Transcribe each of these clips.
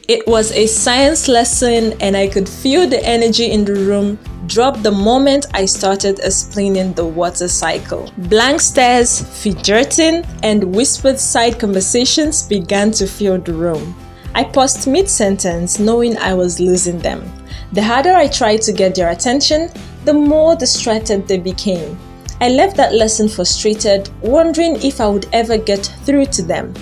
It was a science lesson and I could feel the energy in the room drop the moment I started explaining the water cycle. Blank stares, fidgeting, and whispered side conversations began to fill the room. I paused mid-sentence knowing I was losing them. The harder I tried to get their attention, the more distracted they became. I left that lesson frustrated, wondering if I would ever get through to them.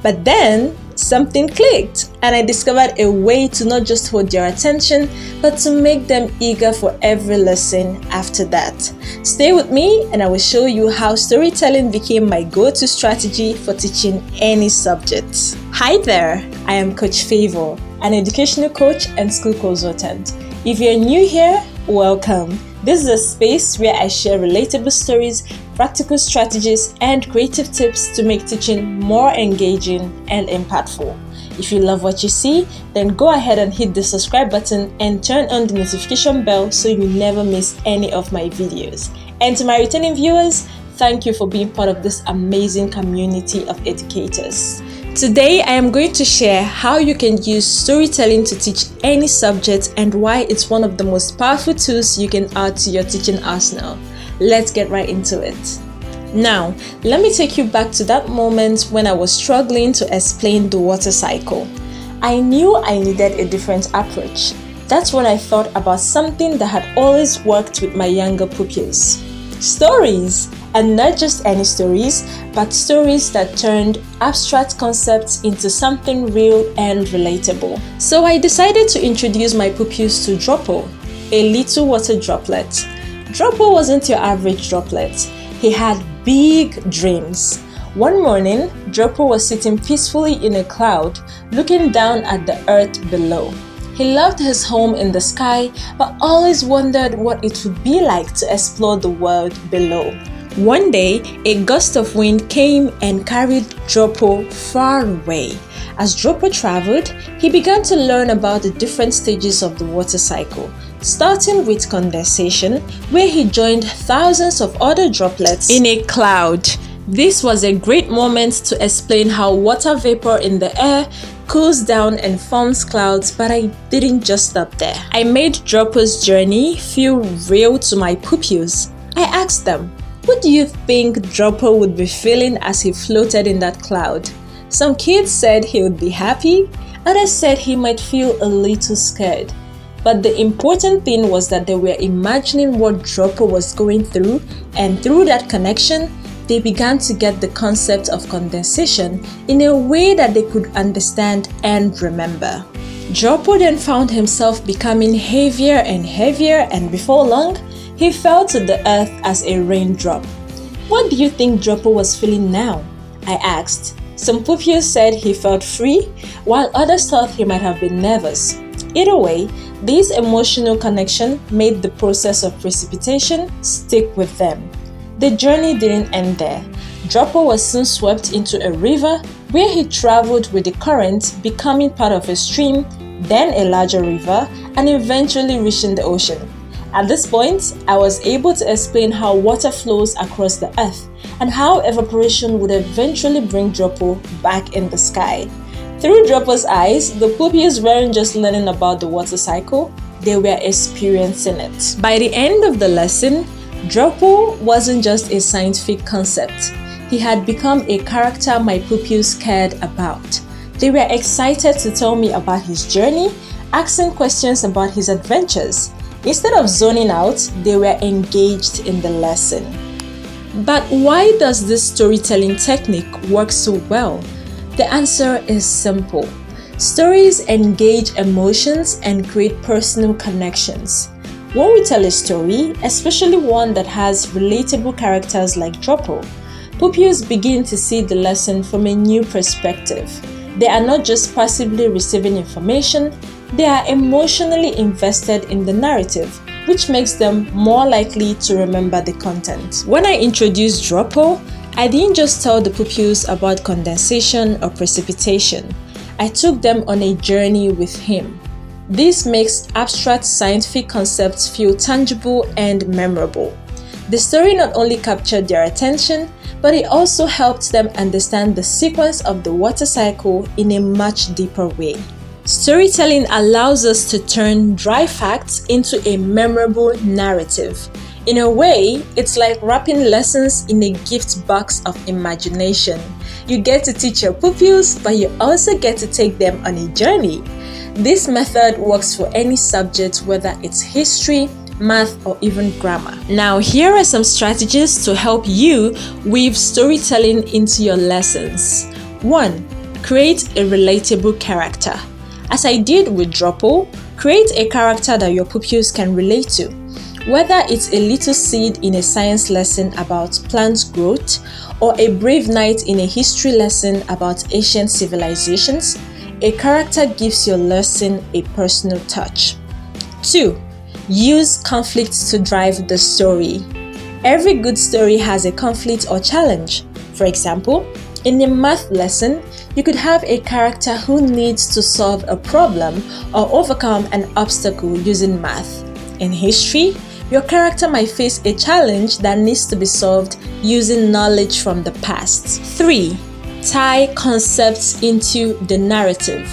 But then, something clicked, and I discovered a way to not just hold their attention, but to make them eager for every lesson after that. Stay with me, and I will show you how storytelling became my go-to strategy for teaching any subject. Hi there, I am Coach Favour, an educational coach and school consultant. If you're new here, welcome. This is a space where I share relatable stories, practical strategies, and creative tips to make teaching more engaging and impactful. If you love what you see, then go ahead and hit the subscribe button and turn on the notification bell so you never miss any of my videos. And to my returning viewers, thank you for being part of this amazing community of educators. Today, I am going to share how you can use storytelling to teach any subject and why it's one of the most powerful tools you can add to your teaching arsenal. Let's get right into it. Now, let me take you back to that moment when I was struggling to explain the water cycle. I knew I needed a different approach. That's when I thought about something that had always worked with my younger pupils. Stories! And not just any stories, but stories that turned abstract concepts into something real and relatable. So I decided to introduce my pupils to Droppo, a little water droplet. Droppo wasn't your average droplet. He had big dreams. One morning, Droppo was sitting peacefully in a cloud, looking down at the earth below. He loved his home in the sky, but always wondered what it would be like to explore the world below. One day, a gust of wind came and carried Droppo far away. As Droppo traveled, he began to learn about the different stages of the water cycle, starting with condensation, where he joined thousands of other droplets in a cloud. This was a great moment to explain how water vapor in the air cools down and forms clouds, but I didn't just stop there. I made Droppo's journey feel real to my pupils. I asked them, what do you think Droppo would be feeling as he floated in that cloud? Some kids said he would be happy, others said he might feel a little scared. But the important thing was that they were imagining what Droppo was going through, and through that connection, they began to get the concept of condensation in a way that they could understand and remember. Droppo then found himself becoming heavier and heavier, and before long, he fell to the earth as a raindrop. What do you think Droppo was feeling now? I asked. Some pupils said he felt free, while others thought he might have been nervous. Either way, this emotional connection made the process of precipitation stick with them. The journey didn't end there. Droppo was soon swept into a river where he traveled with the current, becoming part of a stream, then a larger river, and eventually reaching the ocean. At this point, I was able to explain how water flows across the earth and how evaporation would eventually bring Droppo back in the sky. Through Droppo's eyes, the pupils weren't just learning about the water cycle, they were experiencing it. By the end of the lesson, Droppo wasn't just a scientific concept. He had become a character my pupils cared about. They were excited to tell me about his journey, asking questions about his adventures. Instead of zoning out, they were engaged in the lesson. But why does this storytelling technique work so well? The answer is simple. Stories engage emotions and create personal connections. When we tell a story, especially one that has relatable characters like Droppo, pupils begin to see the lesson from a new perspective. They are not just passively receiving information, they are emotionally invested in the narrative, which makes them more likely to remember the content. When I introduced Droppo, I didn't just tell the pupils about condensation or precipitation. I took them on a journey with him. This makes abstract scientific concepts feel tangible and memorable. The story not only captured their attention, but it also helped them understand the sequence of the water cycle in a much deeper way. Storytelling allows us to turn dry facts into a memorable narrative. In a way, it's like wrapping lessons in a gift box of imagination. You get to teach your pupils, but you also get to take them on a journey. This method works for any subject, whether it's history, math, or even grammar. Now, here are some strategies to help you weave storytelling into your lessons. 1. Create a relatable character. As I did with Droppo, create a character that your pupils can relate to. Whether it's a little seed in a science lesson about plant growth or a brave knight in a history lesson about ancient civilizations, a character gives your lesson a personal touch. 2. Use conflicts to drive the story. Every good story has a conflict or challenge. For example, in a math lesson, you could have a character who needs to solve a problem or overcome an obstacle using math. In history, your character might face a challenge that needs to be solved using knowledge from the past. 3. Tie concepts into the narrative.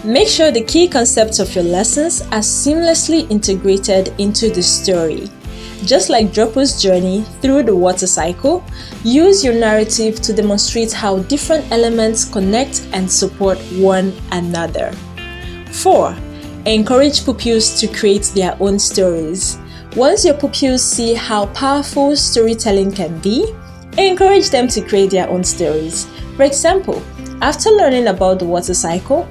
Make sure the key concepts of your lessons are seamlessly integrated into the story. Just like Droppo's journey through the water cycle, use your narrative to demonstrate how different elements connect and support one another. 4. Encourage pupils to create their own stories. Once your pupils see how powerful storytelling can be, encourage them to create their own stories. For example, after learning about the water cycle,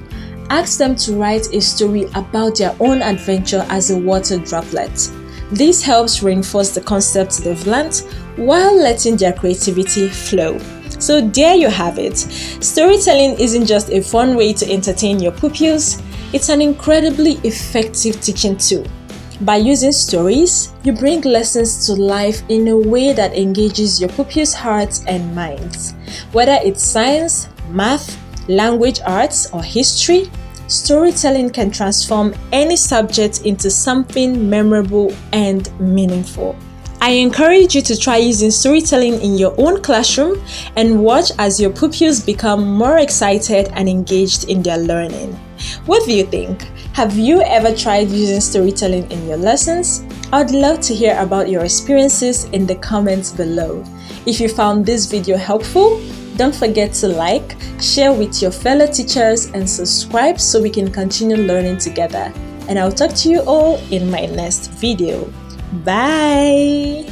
ask them to write a story about their own adventure as a water droplet. This helps reinforce the concepts they've learned while letting their creativity flow. So there you have it. Storytelling isn't just a fun way to entertain your pupils, it's an incredibly effective teaching tool. By using stories, you bring lessons to life in a way that engages your pupils' hearts and minds. Whether it's science, math, language arts, or history, storytelling can transform any subject into something memorable and meaningful. I encourage you to try using storytelling in your own classroom and watch as your pupils become more excited and engaged in their learning. What do you think? Have you ever tried using storytelling in your lessons? I'd love to hear about your experiences in the comments below. If you found this video helpful, don't forget to like, share with your fellow teachers, and subscribe so we can continue learning together. And I'll talk to you all in my next video. Bye!